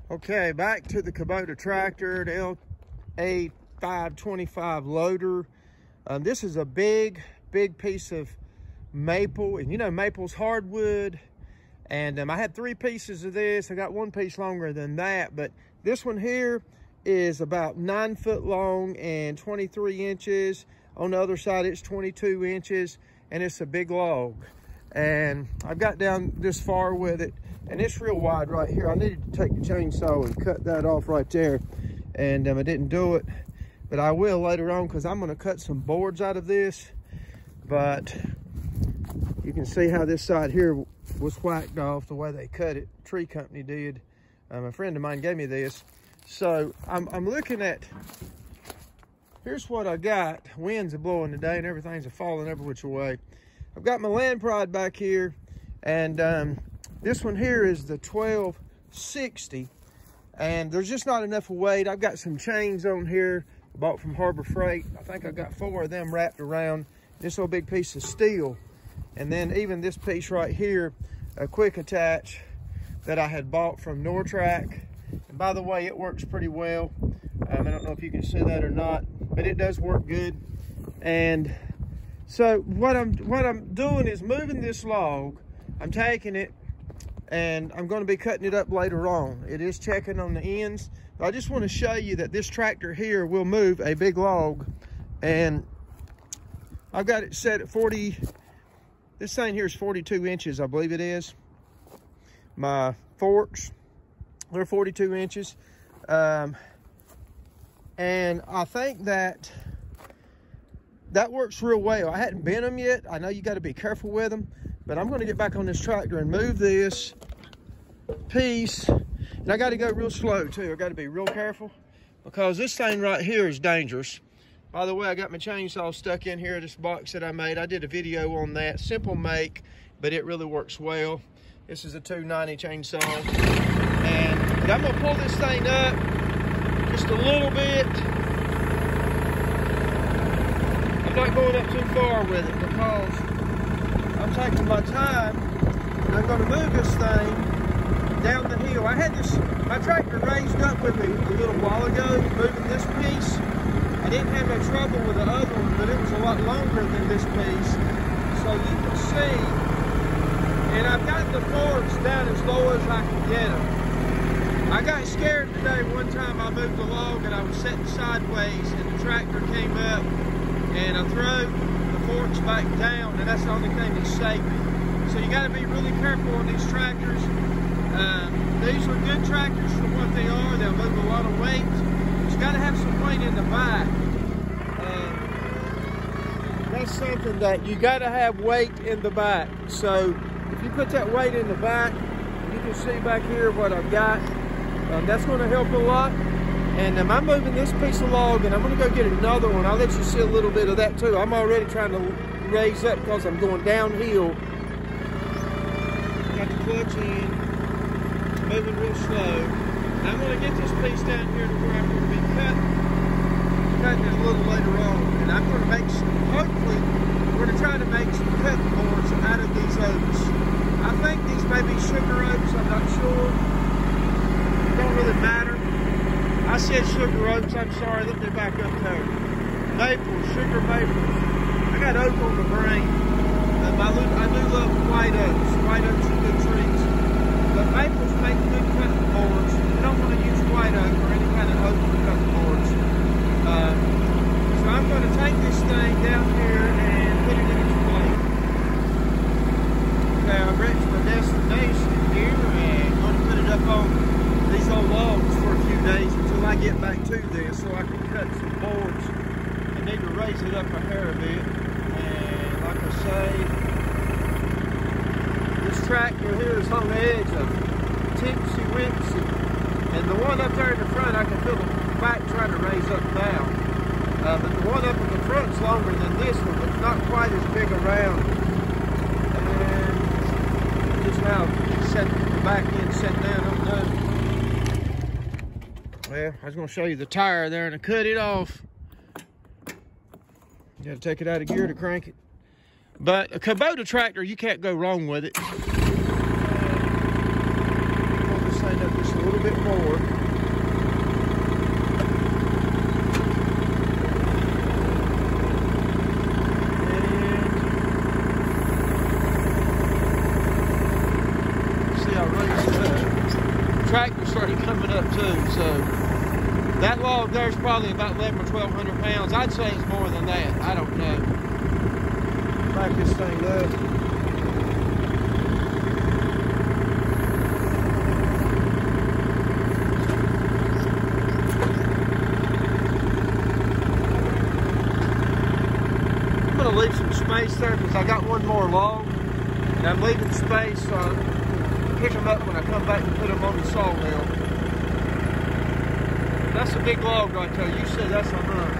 Okay, back to the Kubota tractor, the L2501 loader. This is a big piece of maple, and you know maple's hardwood. And I had 3 pieces of this. I got 1 piece longer than that, but this one here is about 9 foot long and 23 inches. On the other side, it's 22 inches, and it's a big log. And I've got down this far with it, and it's real wide right here. I needed to take the chainsaw and cut that off right there, and I didn't do it, but I will later on because I'm going to cut some boards out of this. But you can see how this side here was whacked off the way they cut it. Tree company did. A friend of mine gave me this. So I'm looking at, here's what I got. Winds are blowing today and everything's falling every which way. I've got my land prod back here, and this one here is the 1260, and there's just not enough weight. I've got some chains on here I bought from Harbor Freight. I think I got 4 of them wrapped around this little big piece of steel, and then even this piece right here, a quick attach that I had bought from Nortrac. And by the way, it works pretty well. I don't know if you can see that or not, but it does work good. And so what I'm doing is moving this log. I'm taking it and I'm going to be cutting it up later on. It is checking on the ends, but I just want to show you that this tractor here will move a big log. And I've got it set at 40. This thing here is 42 inches, I believe it is. My forks, they're 42 inches. And I think that works real well. I hadn't bent them yet. I know you got to be careful with them, but I'm going to get back on this tractor and move this piece. And I got to go real slow too. I got to be real careful because this thing right here is dangerous. By the way, I got my chainsaw stuck in here, this box that I made. I did a video on that. Simple make, but it really works well. This is a 290 chainsaw. And I'm going to pull this thing up just a little bit. I'm not going up too far with it because I'm taking my time. And I'm going to move this thing down the hill. I had my tractor raised up with me a little while ago, moving this piece. I didn't have no trouble with the other one, but it was a lot longer than this piece. So you can see, and I've got the forks down as low as I can get them. I got scared today. One time I moved the log and I was sitting sideways and the tractor came up and I threw the forks back down, and that's the only thing that saved me. So you got to be really careful on these tractors. These are good tractors for what they are. They'll move a lot of weight. You got to have some weight in the back. That's something that you got to have weight in the back. So if you put that weight in the back, you can see back here what I've got. That's going to help a lot. And I'm moving this piece of log, and I'm going to go get another one. I'll let you see a little bit of that too. I'm already trying to raise up because I'm going downhill. Got the clutch in, moving real slow. I'm going to get this piece down here to where I'm going to be cutting it a little later on. And I'm going to make some, hopefully, we're going to try to make some cutting boards out of these oaks. I think these may be sugar oaks, I'm not sure. It don't really matter. I said sugar oaks, I'm sorry, let me back up there. Maples, sugar maples. I got oak on the brain. I do love white oaks. White oaks are good trees. But maples make good cutting boards. You don't want to use white oak or any kind of oak for cutting boards. So I'm going to take this thing down here and put it in its place. Okay, I've reached my destination here and I'm going to put it up on these old logs for a few days until I get back to this so I can cut some boards. I need to raise it up a hair a bit. And like I say, this tractor here is on the edge of tipsy-wipsy. And the one up there in the front, I can feel the back trying to raise up now. But the one up in the front is longer than this one, but it's not quite as big around. And just how set the back end set down, I don't know. Well, I was going to show you the tire there, and I cut it off. You got to take it out of gear to crank it. But a Kubota tractor, you can't go wrong with it. Pull this thing up just a little bit more. start raising up. The tractor started coming up too, so that log there's probably about 1,100 or 1,200 pounds. I'd say it's more than that. I don't know. Back this thing up. Leave some space there because I got one more log and I'm leaving space so I'll pick them up when I come back and put them on the sawmill. That's a big log right there. You said that's a 100.